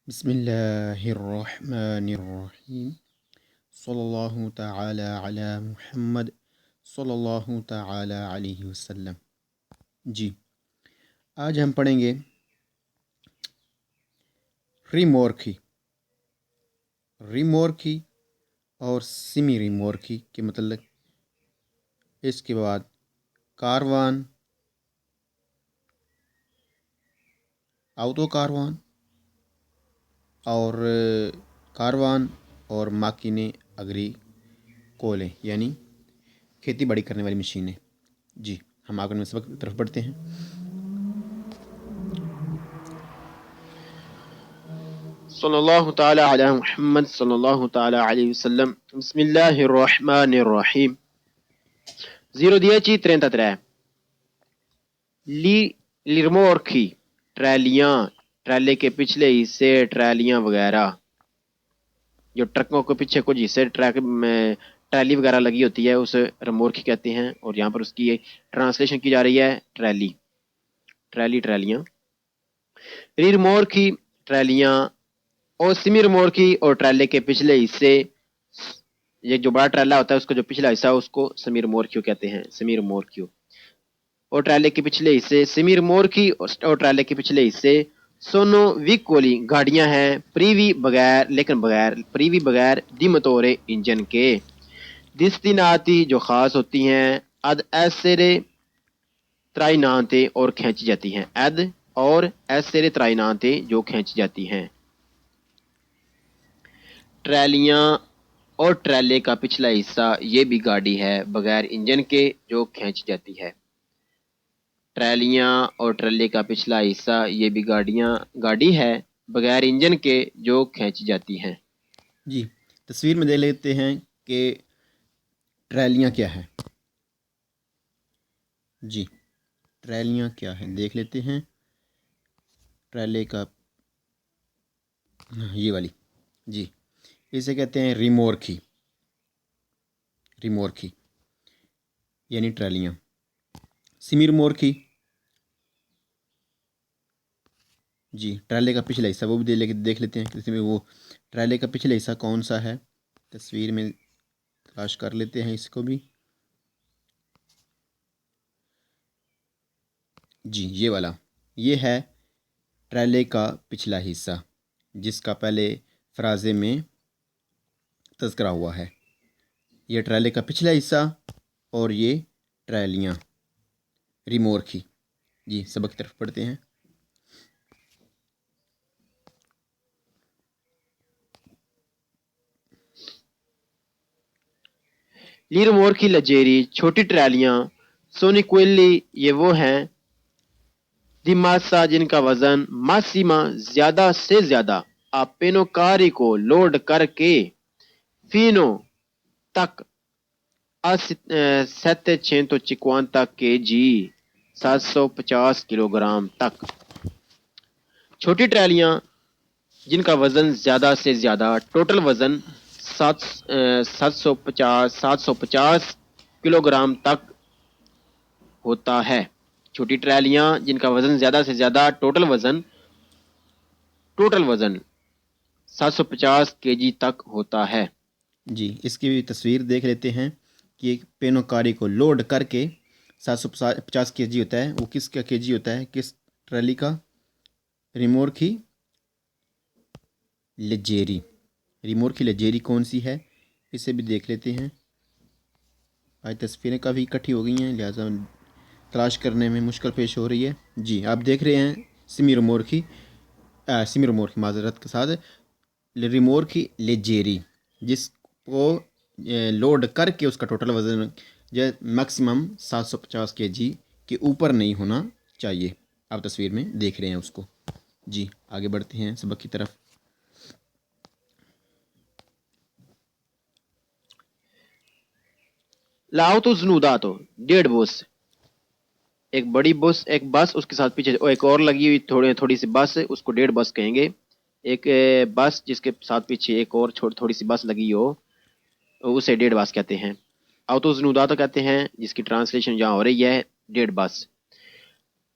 بسم اللہ الرحمن الرحیم صلی اللہ تعالی علی محمد صلی اللہ تعالی علیہ وسلم۔ جی، آج ہم پڑھیں گے ریمورکی ریمورکی اور سیمی ریمورکی کے متعلق۔ اس کے بعد کاروان، آوتو کاروان اور کاروان اور ماکینے اگری کولیں یعنی کھیتی باڑی کرنے والی مشینیں۔ جی، ہم آگے میں سبق کی طرف بڑھتے ہیں۔ صلی اللہ تعالی علی محمد صلی اللہ تعالی علیہ وسلم۔ بسم اللہ الرحمن الرحیم۔ 01033 لیرمورکی ٹرالیاں، ٹرالے کے پچھلے حصے، ٹرالیاں وغیرہ، جو ٹرکوں کے پیچھے کچھ حصے ٹرک میں ٹرالی وغیرہ لگی ہوتی ہے اسے رمورکی کہتے ہیں، اور یہاں پر اس کی ٹرانسلیشن کی جا رہی ہے ٹرالیاں۔ ریمورکی ٹرالیاں اور سیمی رمورکی اور ٹرالے کے پچھلے حصے، یہ جو بڑا ٹرالا ہوتا ہے اس کا جو پچھلا حصہ اس کو سیمی رمورکیو کہتے ہیں، سیمی رمورکیو۔ اور ٹرالے کے پچھلے حصے سیمی رمورکی اور ٹرالے کے پچھلے حصے سونو ویکولی گاڑیاں ہیں، پریوی بغیر دی موتورے انجن کے، دستیناتی جو خاص ہوتی ہیں، اد ایسرے ترائنانتے اور کھینچی جاتی ہیں، اد اور ایسرے ترائنانتے جو کھینچی جاتی ہیں۔ ٹرالیاں اور ٹرالے کا پچھلا حصہ یہ بھی گاڑی ہے بغیر انجن کے جو کھینچ جاتی ہے۔ ٹرالیاں اور ٹرالے کا پچھلا حصہ یہ بھی گاڑی ہے بغیر انجن کے جو کھینچ جاتی ہیں۔ جی، تصویر میں دیکھ لیتے ہیں کہ ٹرالیاں کیا ہے۔ جی، ٹرالیاں کیا ہے دیکھ لیتے ہیں۔ ٹرالے کا یہ والی، جی، اسے کہتے ہیں ریمورکی یعنی ٹرالیاں۔ سیمی رمورکی، جی، ٹرالے کا پچھلا حصہ، وہ بھی دیکھ لیتے ہیں کہ وہ ٹرالے کا پچھلا حصہ کون سا ہے۔ تصویر میں تلاش کر لیتے ہیں اس کو بھی۔ جی، یہ والا، یہ ہے ٹرالے کا پچھلا حصہ جس کا پہلے فرازے میں تذکرہ ہوا ہے۔ یہ ٹرالے کا پچھلا حصہ اور یہ ٹرالیاں ریمورکی۔ جی، سبق کی طرف پڑھتے ہیں۔ لیرمورکی لجیری چھوٹی ٹرالیاں، سونیکویلی یہ وہ ہیں، دی ماسا جن کا وزن، ماسیما زیادہ سے زیادہ، اپینو کاری کو لوڈ کر کے، فینو تک، 750 kg 750 کلوگرام تک۔ چھوٹی ٹرالیاں جن کا وزن زیادہ سے زیادہ، ٹوٹل وزن 750 کلوگرام تک ہوتا ہے۔ چھوٹی ٹرالیاں جن کا وزن زیادہ سے زیادہ، ٹوٹل وزن 750 kg تک ہوتا ہے۔ جی، اس کی بھی تصویر دیکھ لیتے ہیں کہ ایک پینوکاری کو لوڈ کر کے 750 kg ہوتا ہے۔ وہ کس کا kg ہوتا ہے، کس ٹرالی کا؟ ریمورکی لجیری کون سی ہے، اسے بھی دیکھ لیتے ہیں۔ آج تصویریں کافی اکٹھی ہو گئی ہیں لہٰذا تلاش کرنے میں مشکل پیش ہو رہی ہے۔ جی، آپ دیکھ رہے ہیں سیمی رمورکی معذرت کے ساتھ ریمورکی لیجیری، جس کو لوڈ کر کے اس کا ٹوٹل وزن میکسیمم 750 kg کے اوپر نہیں ہونا چاہیے۔ آپ تصویر میں دیکھ رہے ہیں اس کو۔ جی، آگے بڑھتے ہیں سبق کی طرف۔ لاؤتو زنوداتو 1.5 بس، ایک بڑی بس، ایک بس، اس کے ساتھ پیچھے ایک اور لگی ہوئی تھوڑی سی بس، اس کو 1.5 بس کہیں گے۔ ایک بس جس کے ساتھ پیچھے ایک اور تھوڑی سی بس لگی ہو اسے 1.5 بس کہتے ہیں۔ آؤتو زنوداتو کہتے ہیں جس کی ٹرانسلیشن جہاں ہو رہی ہے 1.5 بس۔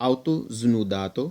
autosnudato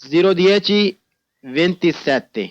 01027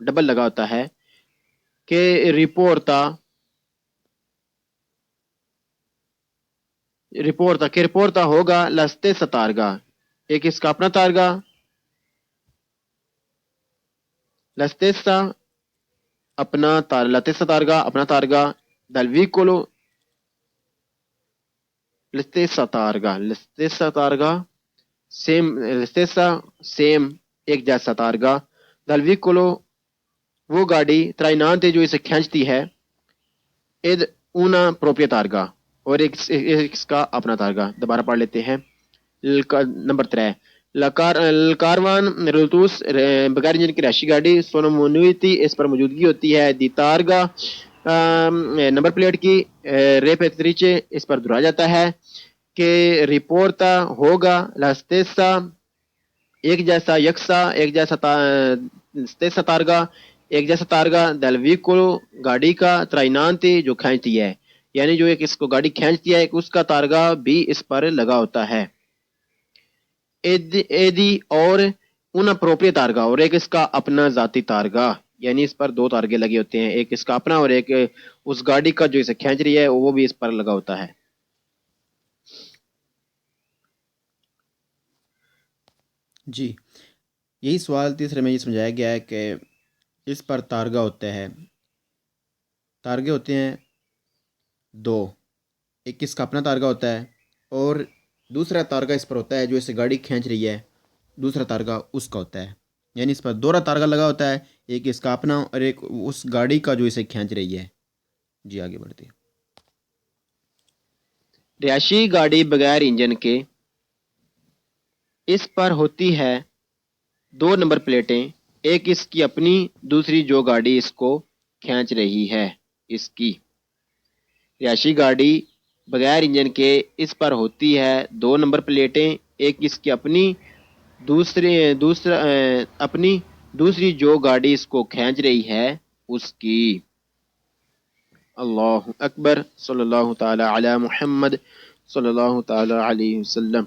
ڈبل لگا ہوتا ہے کہ رپورتا ہوگا la stessa targa ایک اس کا اپنا تارگا la stessa la stessa targa اپنا تارگا dal vicolo la stessa targa same ایک جیسا تارگا dal vicolo وہ گاڑی trainante جو اسے کھینچتی ہے ed una propria targa اور ایک اس کا اپنا تارگا. دوبارہ پڑھ لیتے ہیں. نمبر 3 کاروان ریلتوس بغیر انجن کی رہائشی گاڑی سونومونویتی اس پر موجودگی ہوتی ہے. دی تارگا نمبر پلیٹ کی ریپیتریچے اس پر دہرایا جاتا ہے کہ رپورتا ہوگا لا سٹیسا ایک جیسا یکساں ایک جیسا سٹیسا تارگا ایک جیسا تارگا دل ویکولو گاڑی کا ترائنانتی جو کھینچتی ہے یعنی جو ایک اس کو گاڑی کھینچتی ہے ایک اس کا تارگا بھی اس پر لگا ہوتا ہے. ایدی اور ان اپروپریٹ تارگا اور ایک اس کا اپنا ذاتی تارگا یعنی اس پر دو تارگے لگے ہوتے ہیں ایک اس کا اپنا اور ایک اس گاڑی کا جو اسے کھینچ رہی ہے وہ بھی اس پر لگا ہوتا ہے. جی یہی سوال تیسرے میں یہ سمجھایا گیا ہے کہ اس پر تارگا ہوتا ہے. تارگے ہوتے ہیں دو, ایک اس کا اپنا تارگا ہوتا ہے اور دوسرا تارگا اس پر ہوتا ہے جو اسے گاڑی کھینچ رہی ہے دوسرا تارگا اس کا ہوتا ہے یعنی اس پر دوہرا تارگا لگا ہوتا ہے ایک اس کا اپنا اور ایک اس گاڑی کا جو اسے کھینچ رہی ہے. جی آگے بڑھتے ہیں. رہائشی گاڑی بغیر انجن کے اس پر ہوتی ہے دو نمبر پلیٹیں ایک اس کی اپنی دوسری جو گاڑی اس کو کھینچ رہی ہے اس کی. رہائشی گاڑی بغیر انجن کے اس پر ہوتی ہے دو نمبر پلیٹیں ایک اس کی اپنی دوسری جو گاڑی اس کو کھینچ رہی ہے اس کی. اللہ اکبر صلی اللہ تعالی علی محمد صلی اللہ تعالی علیہ وسلم.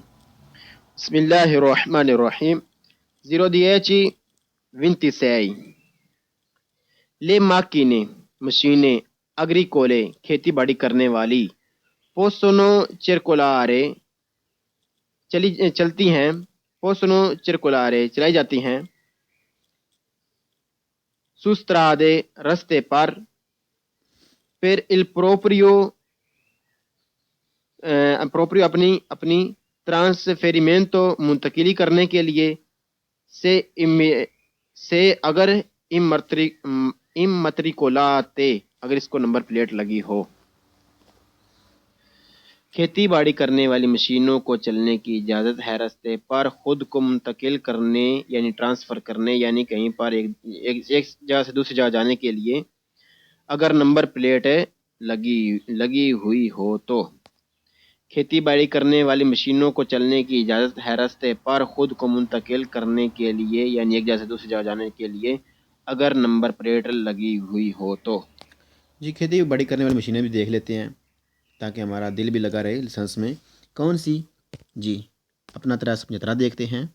بسم اللہ الرحمن الرحیم. 0:26 لے ماکینے مشینیں اگریکولے کھیتی باڑی کرنے والی پوسونو چرکولارے چلتی ہیں پوسونو چرکولارے چلائی جاتی ہیں سوسترادے رستے پر پھر الپروپریو اپنی ٹرانسفیریمنٹو منتقلی کرنے کے لیے سے اگر امتریکولاتے اگر اس کو نمبر پلیٹ لگی ہو. کھیتی باڑی کرنے والی مشینوں کو چلنے کی اجازت ہے رستے پر خود کو منتقل کرنے یعنی ٹرانسفر کرنے یعنی کہیں پر ایک جگہ سے دوسری جگہ جانے کے لیے اگر نمبر پلیٹ لگی ہوئی ہو تو. کھیتی باڑی کرنے والی مشینوں کو چلنے کی اجازت ہے رستے پر خود کو منتقل کرنے کے لیے یعنی ایک جگہ سے دوسری جگہ جانے کے لیے اگر نمبر پلیٹ لگی ہوئی ہو تو. جی کھیتی باڑی کرنے والی مشینیں بھی دیکھ لیتے ہیں تاکہ ہمارا دل بھی لگا رہے لائسنس میں. کون سی؟ جی اپنا 375 دیکھتے ہیں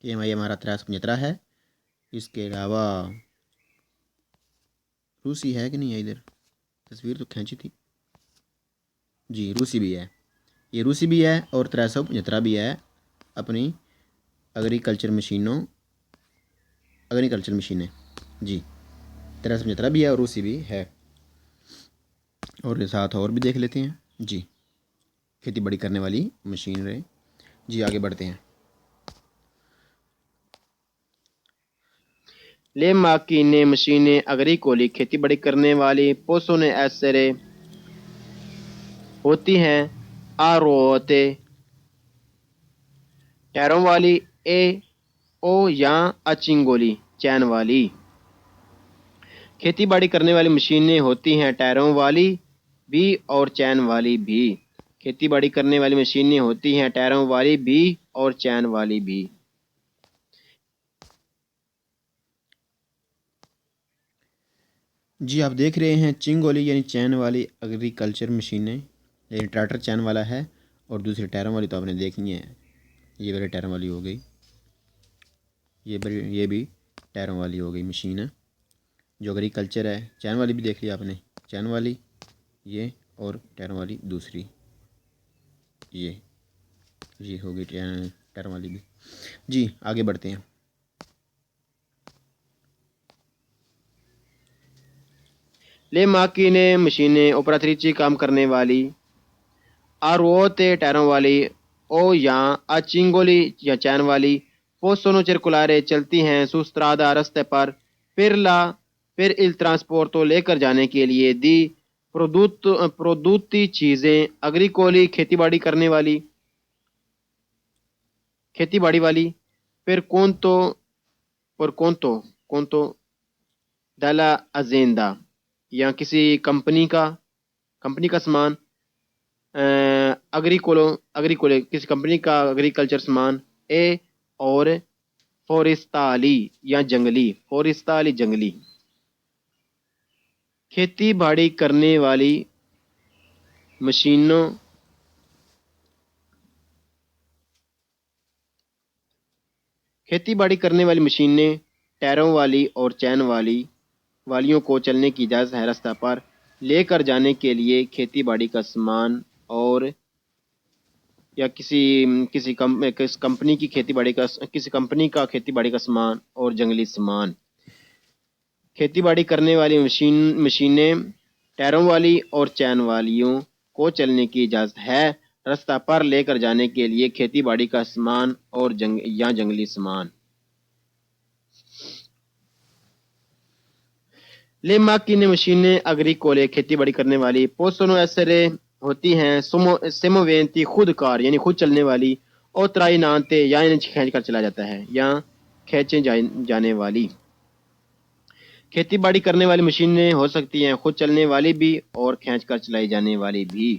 کہ یہ ہمارا 375 ہے. اس کے علاوہ روسی ہے کہ نہیں ہے؟ ادھر تصویر تو کھینچی تھی. جی روسی بھی ہے, یہ روسی بھی ہے اور 375 بھی ہے اپنی ایگریکلچر مشینیں. جی 375 بھی ہے اور روسی بھی ہے اور ساتھ اور بھی دیکھ لیتے ہیں. جی کھیتی باڑی کرنے والی مشینیں. جی آگے بڑھتے ہیں. لے ماکینے مشینیں اگریکولی کھیتی باڑی کرنے والی پوسونے ایسرے ہوتی ہیں آروتے ٹیروں والی او یا اچنگولی چین والی. کھیتی باڑی کرنے والی مشینیں ہوتی ہیں ٹائروں والی بھی اور چین والی بھی. کھیتی باڑی کرنے والی مشینیں ہوتی ہیں ٹائروں والی بھی اور چین والی بھی. جی آپ دیکھ رہے ہیں چنگولی یعنی چین والی ایگریکلچر مشینیں یعنی ٹریکٹر چین والا ہے اور دوسری ٹائروں والی تو آپ نے دیکھی ہیں. یہ بڑے ٹائروں والی ہو گئی, یہ بھی ٹائروں والی ہو گئی مشین ہے. جو ایگریکلچر ہے، چین والی بھی دیکھ لی آپ نے، چین والی یہ، اور ٹائروں والی دوسری یہ ہوگی ٹائروں والی بھی۔ جی آگے بڑھتے ہیں۔ لے ماکینیں مشینیں operatrici کام کرنے والی a ruote ٹائروں والی او یا a cingoli یا چین والی possono circolare چلتی ہیں su strada رستے پر per il trasporto لے کر جانے کے لیے di prodotti چیزیں agricoli کھیتی باڑی کرنے والی کھیتی باڑی والی per conto della azienda یا کسی کمپنی کا سامان اگریکولے کسی کمپنی کا ایگریکلچر سامان اے اور فورستالی یا جنگلی کھیتی باڑی کرنے والی مشینوں کھیتی باڑی کرنے والی مشینیں ٹائروں والی اور چین والیوں کو چلنے کی اجازت ہے راستہ پر لے کر جانے کے لیے کھیتی باڑی کا سامان اور یا کسی کمپنی کی کسی کمپنی کا کھیتی باڑی کا سامان اور جنگلی سامان۔ کھیتی باڑی کرنے والی مشینیں ٹائروں والی اور چین والیوں کو چلنے کی اجازت ہے راستہ پر لے کر جانے کے لیے کھیتی باڑی کا سامان اور یا جنگلی سامان۔ لے ماکینیں مشینیں اگریکولے کھیتی باڑی کرنے والی possono essere ہوتی ہیں semoventi خود کار یعنی خود چلنے والی اور trainante یا انہیں کھینچ کر چلا جاتا ہے یا کھینچے جانے والی۔ کھیتی باڑی کرنے والی مشینیں ہو سکتی ہیں خود چلنے والی بھی اور کھینچ کر چلائی جانے والی بھی۔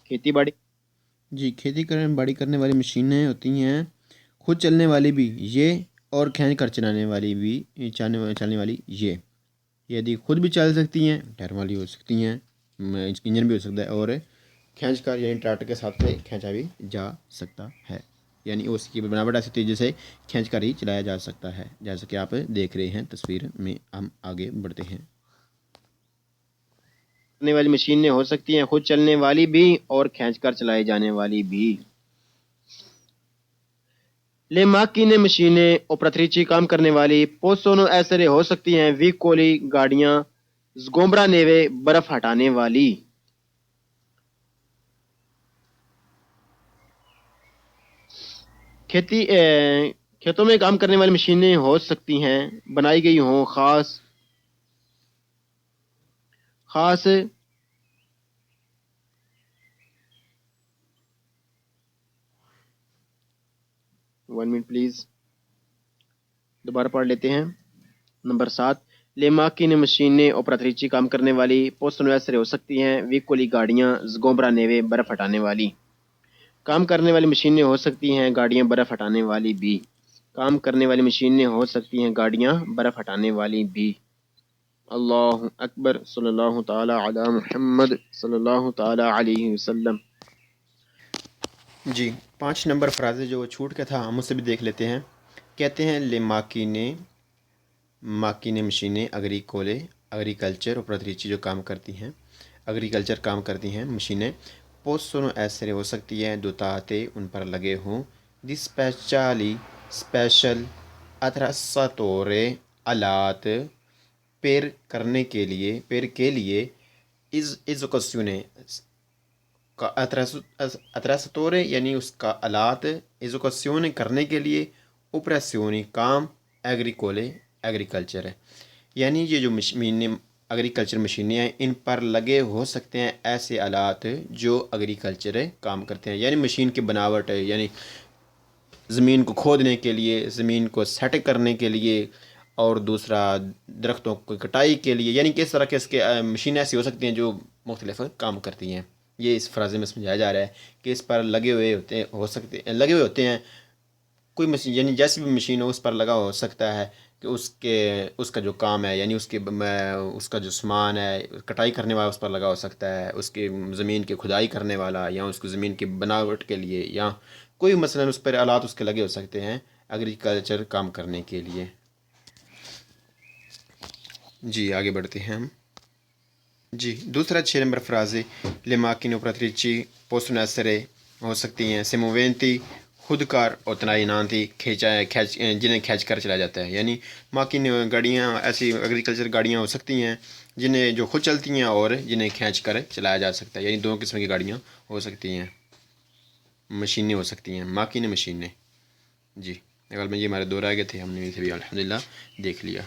کھیتی باڑی کرنے والی مشینیں ہوتی ہیں خود چلنے والی بھی یہ، اور کھینچ کر چلانے والی بھی چلنے والی یہ۔ یدی خود بھی چل سکتی ہیں، ٹائر والی ہو سکتی ہیں، انجن بھی ہو سکتا ہے، اور کھینچ کر یعنی ٹریکٹر کے ساتھ سے کھینچا بھی جا سکتا ہے، یعنی اس کی بناوٹ ایسی تھی جسے کھینچ کر ہی چلایا جا سکتا ہے، جیسا کہ آپ دیکھ رہے ہیں تصویر میں۔ ہم آگے بڑھتے ہیں۔ کرنے والی مشینیں ہو سکتی ہیں خود چلنے والی بھی اور کھینچ کر چلائی جانے والی بھی۔ لے ماکینیں مشینیں operatrici کام کرنے والی possono essere ہو سکتی ہیں veicoli گاڑیاں sgombra neve برف ہٹانے والی۔ کھیتوں میں کام کرنے والی مشینیں ہو سکتی ہیں بنائی گئی ہوں خاص 1 منٹ پلیز دوبارہ پڑھ لیتے ہیں۔ نمبر 7، لے ماکینیں مشینیں operatrici کام کرنے والی possono essere ہو سکتی ہیں veicoli گاڑیاں sgombra neve برف ہٹانے والی۔ کام کرنے والی مشینیں ہو سکتی ہیں گاڑیاں برف ہٹانے والی بھی۔ کام کرنے والی مشینیں ہو سکتی ہیں گاڑیاں برف ہٹانے والی بھی۔ اللہ اکبر، صلی اللہ تعالی علی محمد صلی اللہ تعالی علیہ وسلم۔ جی 5 نمبر فرازے جو چھوٹ کے تھا ہم اسے بھی دیکھ لیتے ہیں۔ کہتے ہیں لے ماکینیں مشینیں اگریکولے ایگریکلچر operatrici جو کام کرتی ہیں، ایگریکلچر کام کرتی ہیں مشینیں possono essere ہو سکتی ہیں dotate ان پر لگے ہوں di special attrezzature آلات per کے لیے esecuzione کا attrezzature یعنی اس کا آلات، esecuzione کرنے کے لیے، operazioni کام، agricole ایگریکلچر ہے، یعنی یہ جو مشینیں ایگریکلچر مشینیں ہیں ان پر لگے ہو سکتے ہیں ایسے آلات جو ایگریکلچر کام کرتے ہیں، یعنی مشین کی بناوٹ ہے، یعنی زمین کو کھودنے کے لیے، زمین کو سیٹ کرنے کے لیے، اور دوسرا درختوں کو کٹائی کے لیے، یعنی کس طرح کے اس کے مشینیں ایسی ہو سکتی ہیں جو مختلف کام کرتی ہیں۔ یہ اس فرازے میں سمجھایا جا رہا ہے کہ اس پر لگے ہوئے ہوتے ہیں کوئی مشین، یعنی جیسی بھی مشین ہو اس پر لگا ہو سکتا ہے کہ اس کا جو کام ہے، یعنی اس کا جو سامان ہے کٹائی کرنے والا اس پر لگا ہو سکتا ہے، اس کی زمین کی کھدائی کرنے والا، یا اس کو زمین کی بناوٹ کے لیے، یا کوئی مثلا اس پر آلات اس کے لگے ہو سکتے ہیں ایگریکلچر کام کرنے کے لیے۔ جی آگے بڑھتے ہیں ہم. جی دوسرا 6 نمبر فراز ہے لے ماکین اوپراتریچی possono essere ہو سکتی ہیں سے مووینتی خود کار اور تنائنانتی جنہیں کھینچ کر چلا جاتا ہے. یعنی ماکین گاڑیاں ایسی ایگریکلچر گاڑیاں ہو سکتی ہیں جنہیں جو خود چلتی ہیں اور جنہیں کھینچ کر چلایا جا سکتا ہے. یعنی دو قسم کی گاڑیاں ہو سکتی ہیں, مشینیں ہو سکتی ہیں, ماکین مشینیں. جی اگر میں یہ ہمارے دو رہ گئے تھے, ہم نے اسے بھی الحمدللہ دیکھ لیا.